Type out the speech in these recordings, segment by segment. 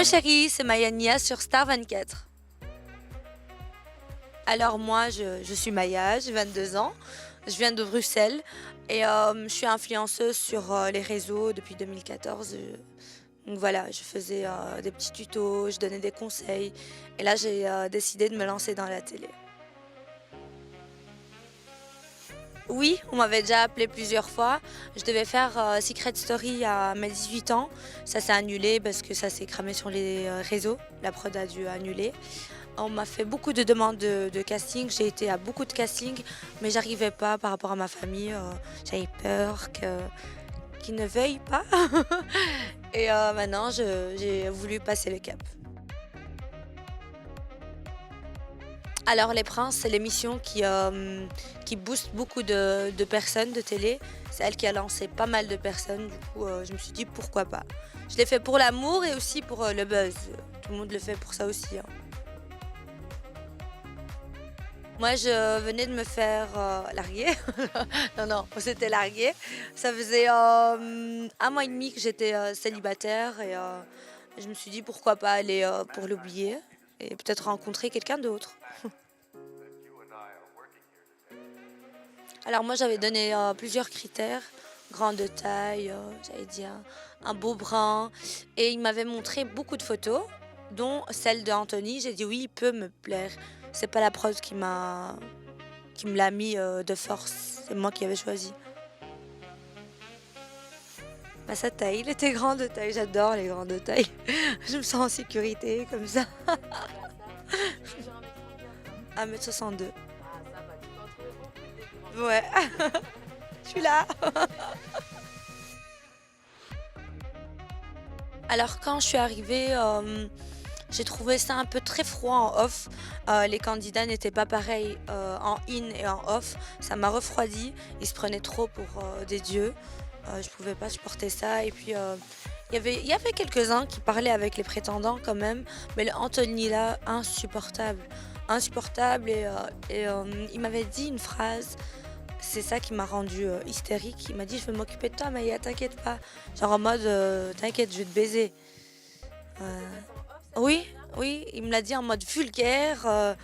chérie, c'est Maya sur Star 24. Alors moi, je suis Maya, j'ai 22 ans, je viens de Bruxelles et je suis influenceuse sur les réseaux depuis 2014. Donc voilà, je faisais des petits tutos, je donnais des conseils et là j'ai décidé de me lancer dans la télé. Oui, on m'avait déjà appelé plusieurs fois. Je devais faire Secret Story à mes 18 ans. Ça s'est annulé parce que ça s'est cramé sur les réseaux. La prod a dû annuler. On m'a fait beaucoup de demandes de casting. J'ai été à beaucoup de castings, mais j'arrivais pas par rapport à ma famille. J'avais peur qu'ils ne veuillent pas. Et maintenant, j'ai voulu passer le cap. Alors Les Princes, c'est l'émission qui booste beaucoup de personnes de télé. C'est elle qui a lancé pas mal de personnes. Du coup, je me suis dit pourquoi pas. Je l'ai fait pour l'amour et aussi pour le buzz. Tout le monde le fait pour ça aussi, hein. Moi, je venais de me faire larguer. Non, non, on s'était largué. Ça faisait 1 mois et demi que j'étais célibataire et je me suis dit pourquoi pas aller pour l'oublier et peut-être rencontrer quelqu'un d'autre. Alors moi, j'avais donné plusieurs critères. Grande taille, j'avais dit un beau brun. Et il m'avait montré beaucoup de photos, dont celle d'Anthony. J'ai dit oui, il peut me plaire. C'est pas la prod qui me l'a mis de force. C'est moi qui avais choisi. Bah, sa taille, il était grand de taille. J'adore les grands de taille. Je me sens en sécurité comme ça. 1m62. Ouais. Je suis là. Alors quand je suis arrivée, j'ai trouvé ça un peu très froid en off. Les candidats n'étaient pas pareils en in et en off. Ça m'a refroidi. Ils se prenaient trop pour des dieux. Je pouvais pas supporter ça. Et puis il y avait quelques-uns qui parlaient avec les prétendants quand même. Mais le Anthony là, insupportable. Insupportable. Et il m'avait dit une phrase. C'est ça qui m'a rendue hystérique. Il m'a dit je vais m'occuper de toi Maya, t'inquiète pas. Genre en mode t'inquiète, je vais te baiser. Euh, oui, oui, il me l'a dit en mode vulgaire.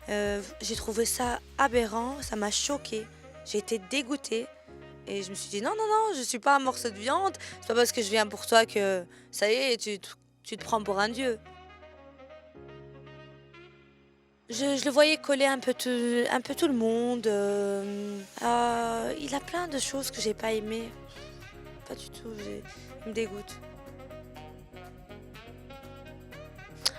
J'ai trouvé ça aberrant, ça m'a choquée. J'ai été dégoûtée. Et je me suis dit non, non, non, je suis pas un morceau de viande. C'est pas parce que je viens pour toi que ça y est, tu te prends pour un dieu. Je le voyais coller un peu tout le monde. Il a plein de choses que j'ai pas aimées. Pas du tout, il me dégoûte.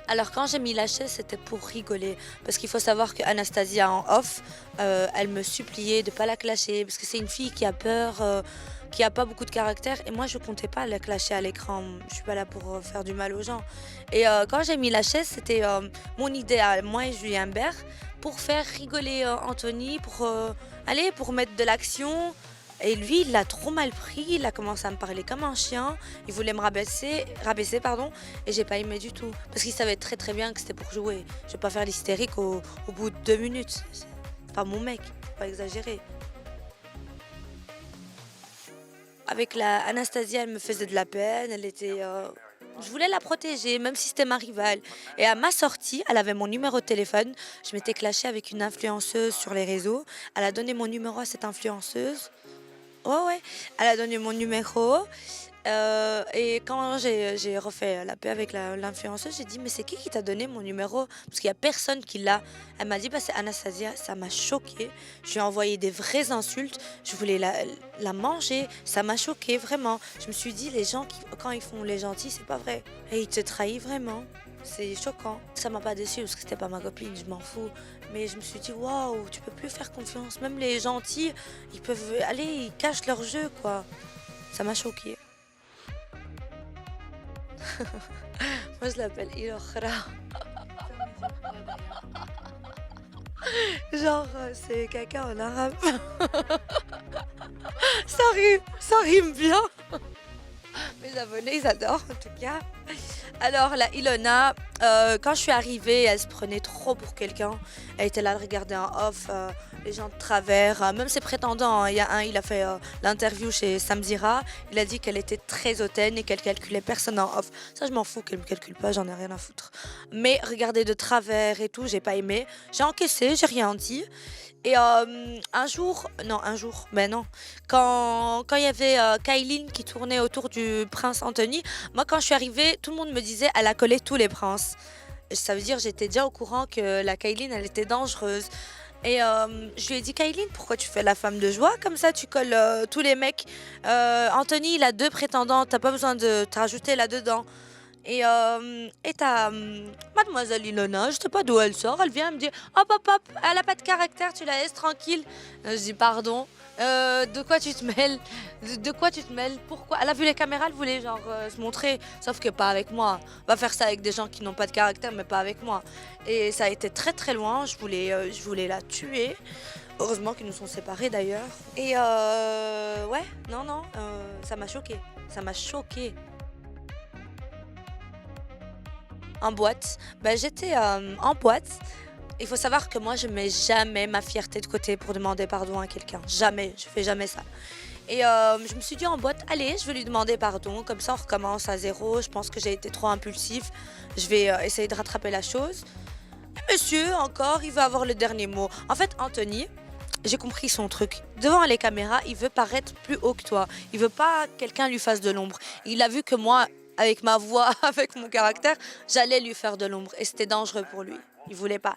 Alors quand j'ai mis la chaise, c'était pour rigoler. Parce qu'il faut savoir que Anastasia en off, elle me suppliait de pas la clasher. Parce que c'est une fille qui a peur, qui a pas beaucoup de caractère. Et moi, je comptais pas la clasher à l'écran. Je suis pas là pour faire du mal aux gens. Et quand j'ai mis la chaise, c'était mon idéal, moi et Julien Bert, pour faire rigoler Anthony, pour mettre de l'action. Et lui, il l'a trop mal pris, il a commencé à me parler comme un chien, il voulait me rabaisser, pardon, et j'ai pas aimé du tout. Parce qu'il savait très très bien que c'était pour jouer. Je vais pas faire l'hystérique au bout de 2 minutes. C'est pas mon mec, faut pas exagérer. Avec la Anastasia, elle me faisait de la peine, elle était... Je voulais la protéger, même si c'était ma rivale. Et à ma sortie, elle avait mon numéro de téléphone. Je m'étais clashée avec une influenceuse sur les réseaux. Elle a donné mon numéro à cette influenceuse. Ouais, ouais. Elle a donné mon numéro. Et quand j'ai refait la paix avec l'influenceuse, j'ai dit, mais c'est qui t'a donné mon numéro? Parce qu'il n'y a personne qui l'a. Elle m'a dit, bah, c'est Anastasia. Ça m'a choquée. Je lui ai envoyé des vraies insultes. Je voulais la manger. Ça m'a choquée, vraiment. Je me suis dit, les gens, quand ils font les gentils, c'est pas vrai. Et ils te trahissent vraiment. C'est choquant. Ça m'a pas déçue parce que c'était pas ma copine, je m'en fous. Mais je me suis dit, waouh, tu peux plus faire confiance. Même les gentils, ils peuvent aller, ils cachent leur jeu, quoi. Ça m'a choquée. Moi, je l'appelle Ilokhra. Genre, c'est caca en arabe. Ça rime bien. Mes abonnés, ils adorent, en tout cas. Alors, la Ilona, Quand je suis arrivée, elle se prenait trop pour quelqu'un. Elle était là à regarder en off, les gens de travers, même ses prétendants, hein. Il y a un, il a fait l'interview chez Samzira. Il a dit qu'elle était très hautaine et qu'elle calculait personne en off. Ça, je m'en fous qu'elle me calcule pas, j'en ai rien à foutre. Mais regarder de travers et tout, j'ai pas aimé. J'ai encaissé, j'ai rien dit. Et un jour, non, un jour, ben non, quand il y avait Kailine qui tournait autour du prince Anthony, moi quand je suis arrivée, tout le monde me disait elle a collé tous les princes. Ça veut dire j'étais déjà au courant que la Kailine elle était dangereuse. Et je lui ai dit Kailine, pourquoi tu fais la femme de joie comme ça, tu colles tous les mecs. Anthony il a deux prétendants, t'as pas besoin de te rajouter là-dedans. Et t'as mademoiselle Ilona, je sais pas d'où elle sort, elle vient me dire hop hop hop, elle a pas de caractère, tu la laisses tranquille. Je dis pardon, de quoi tu te mêles? De quoi tu te mêles? Pourquoi? Elle a vu les caméras, elle voulait genre se montrer, sauf que pas avec moi. Va faire ça avec des gens qui n'ont pas de caractère, mais pas avec moi. Et ça a été très très loin, je voulais la tuer. Heureusement qu'ils nous sont séparés d'ailleurs. Et ouais, non, non, ça m'a choqué. Ça m'a choqué. En boîte. Ben, j'étais en boîte. Il faut savoir que moi, je mets jamais ma fierté de côté pour demander pardon à quelqu'un. Jamais, je fais jamais ça. Et je me suis dit en boîte, allez, je vais lui demander pardon. Comme ça, on recommence à zéro. Je pense que j'ai été trop impulsif. Je vais essayer de rattraper la chose. Et monsieur, encore, il veut avoir le dernier mot. En fait, Anthony, j'ai compris son truc. Devant les caméras, il veut paraître plus haut que toi. Il veut pas que quelqu'un lui fasse de l'ombre. Il a vu que moi, avec ma voix, avec mon caractère, j'allais lui faire de l'ombre. Et c'était dangereux pour lui. Il voulait pas.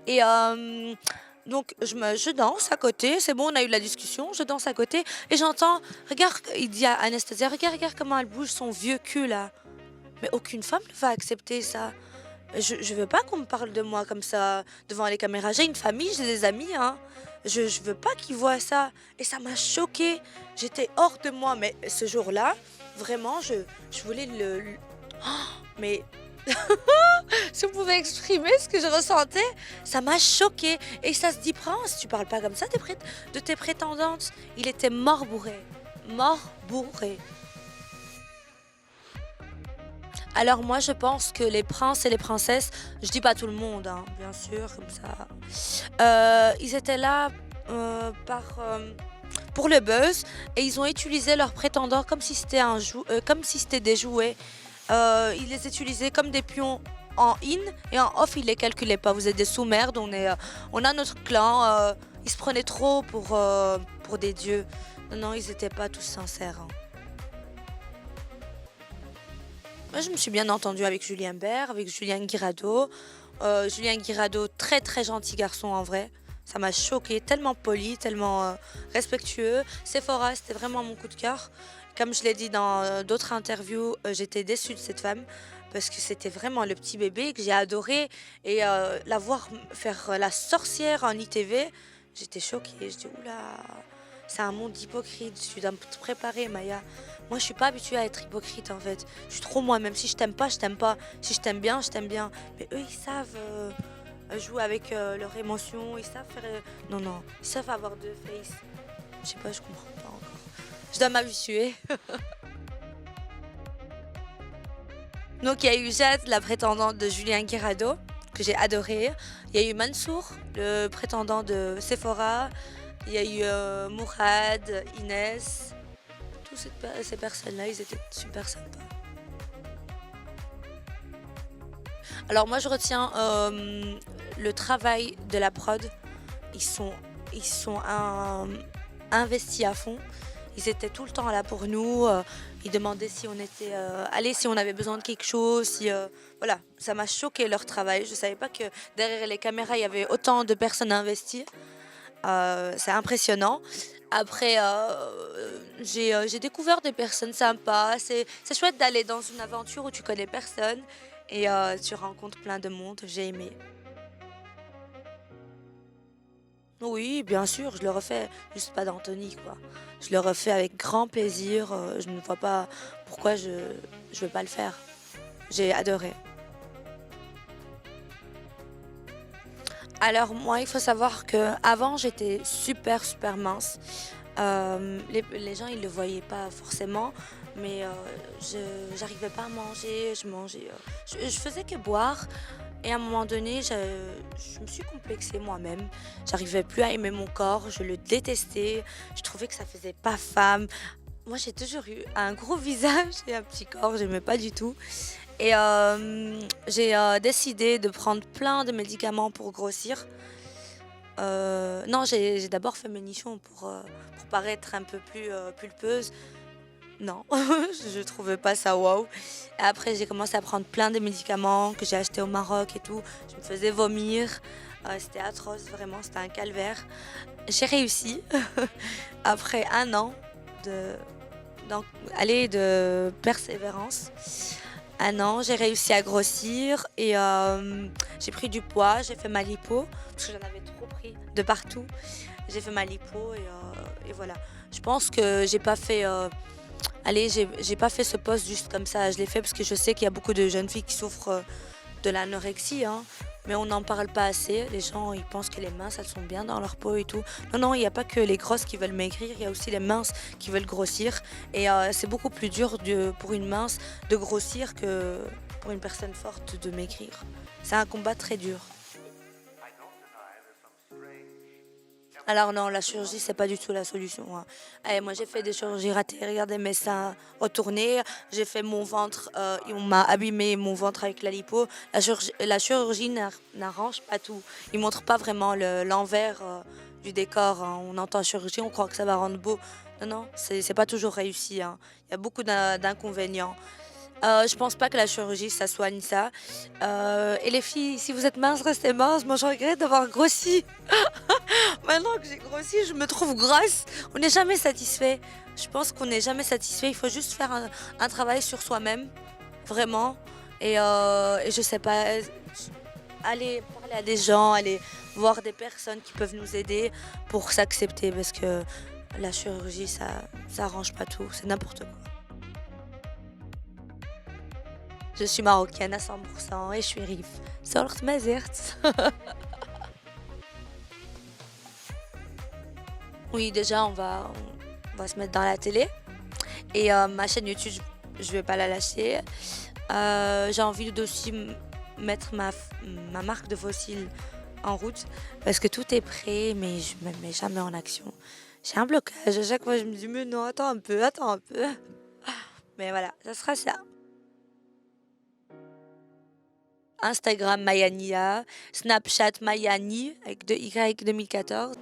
Et donc, je danse à côté. C'est bon, on a eu la discussion. Je danse à côté. Et j'entends, regarde, il dit à Anastasia, regarde comment elle bouge son vieux cul là. Mais aucune femme ne va accepter ça. Je veux pas qu'on me parle de moi comme ça devant les caméras. J'ai une famille, j'ai des amis, hein. Je veux pas qu'ils voient ça. Et ça m'a choquée. J'étais hors de moi. Mais ce jour-là, vraiment, je voulais Oh, mais si vous pouvez exprimer ce que je ressentais, ça m'a choquée. Et ça se dit, Prince, tu parles pas comme ça de tes prétendantes. Il était mort bourré. Mort bourré. Alors moi je pense que les princes et les princesses, je dis pas tout le monde, hein, bien sûr, comme ça. Ils étaient là pour le buzz et ils ont utilisé leurs prétendants comme si c'était comme si c'était des jouets. Ils les utilisaient comme des pions en in et en off ils les calculaient pas. Vous êtes des sous-merdes, on a notre clan. Ils se prenaient trop pour des dieux. Non, non, ils étaient pas tous sincères, hein. Moi, je me suis bien entendue avec Julien Bert, avec Julien Guirado. Julien Guirado, très très gentil garçon en vrai. Ça m'a choqué, tellement poli, tellement respectueux. Sephora, c'était vraiment mon coup de cœur. Comme je l'ai dit dans d'autres interviews, j'étais déçue de cette femme parce que c'était vraiment le petit bébé que j'ai adoré. Et la voir faire la sorcière en ITV, j'étais choquée. Je dis, oula, c'est un monde hypocrite, tu dois me préparer, Maya. Moi, je suis pas habituée à être hypocrite en fait. Je suis trop moi, même si je t'aime pas, je t'aime pas. Si je t'aime bien, je t'aime bien. Mais eux, ils savent jouer avec leurs émotions, ils savent faire. Non, non, ils savent avoir deux faces. Je sais pas, je comprends pas encore. Je dois m'habituer. Donc, il y a eu Jade, la prétendante de Julien Guirado, que j'ai adoré. Il y a eu Mansour, le prétendant de Sephora. Il y a eu Mourad, Inès. Toutes ces personnes-là, ils étaient super sympas. Alors moi, je retiens le travail de la prod. Ils sont investis à fond. Ils étaient tout le temps là pour nous. Ils demandaient si on était si on avait besoin de quelque chose. Voilà, ça m'a choqué leur travail. Je savais pas que derrière les caméras, il y avait autant de personnes investies. C'est impressionnant. Après, j'ai découvert des personnes sympas. C'est chouette d'aller dans une aventure où tu connais personne et tu rencontres plein de monde. J'ai aimé. Oui, bien sûr, je le refais. Juste pas d'Anthony, quoi. Je le refais avec grand plaisir. Je ne vois pas pourquoi je ne veux pas le faire. J'ai adoré. Alors moi, il faut savoir que avant j'étais super super mince. Les gens, ils le voyaient pas forcément, mais j'arrivais pas à manger, je mangeais, je faisais que boire et à un moment donné, je me suis complexée moi-même. J'arrivais plus à aimer mon corps, je le détestais, je trouvais que ça faisait pas femme. Moi, j'ai toujours eu un gros visage et un petit corps, j'aimais pas du tout. Et j'ai décidé de prendre plein de médicaments pour grossir. Non, j'ai d'abord fait mes nichons pour paraître un peu plus pulpeuse. Non, je trouvais pas ça waouh. Et après, j'ai commencé à prendre plein de médicaments que j'ai achetés au Maroc et tout. Je me faisais vomir. C'était atroce, vraiment, c'était un calvaire. J'ai réussi après un an de, de persévérance. Un an, j'ai réussi à grossir et j'ai pris du poids, j'ai fait ma lipo, parce que j'en avais trop pris de partout. J'ai fait ma lipo et voilà. Je pense que j'ai pas fait, j'ai pas fait ce post juste comme ça. Je l'ai fait parce que je sais qu'il y a beaucoup de jeunes filles qui souffrent de l'anorexie, hein. Mais on n'en parle pas assez. Les gens, ils pensent que les minces, elles sont bien dans leur peau et tout. Non, non, il n'y a pas que les grosses qui veulent maigrir, il y a aussi les minces qui veulent grossir. Et c'est beaucoup plus dur pour une mince de grossir que pour une personne forte de maigrir. C'est un combat très dur. Alors non, la chirurgie, c'est pas du tout la solution, hein. Eh, moi, j'ai fait des chirurgies ratées. Regardez mes seins retournés. J'ai fait mon ventre. On m'a abîmé mon ventre avec la lipo. La chirurgie n'arrange pas tout. Il montre pas vraiment l'envers du décor, hein. On entend chirurgie, on croit que ça va rendre beau. Non, non, c'est pas toujours réussi, hein. Il y a beaucoup d'inconvénients. Je pense pas que la chirurgie, ça soigne ça. Et les filles, si vous êtes mince, restez mince. Moi, je regrette d'avoir grossi. Maintenant que j'ai grossi, je me trouve grosse. On n'est jamais satisfait. Je pense qu'on n'est jamais satisfait. Il faut juste faire un travail sur soi-même, vraiment. Et je sais pas, aller parler à des gens, aller voir des personnes qui peuvent nous aider pour s'accepter parce que la chirurgie, ça arrange pas tout. C'est n'importe quoi. Je suis marocaine à 100% et je suis rive. Sort Mazert. Oui, déjà, on va se mettre dans la télé. Et ma chaîne YouTube, je vais pas la lâcher. J'ai envie d'aussi mettre ma marque de fossiles en route parce que tout est prêt, mais je me mets jamais en action. J'ai un blocage. À chaque fois, je me dis, mais non, attends un peu, attends un peu. Mais voilà, ça sera ça. Instagram Mayania, Snapchat Mayani avec 2 Y 2014.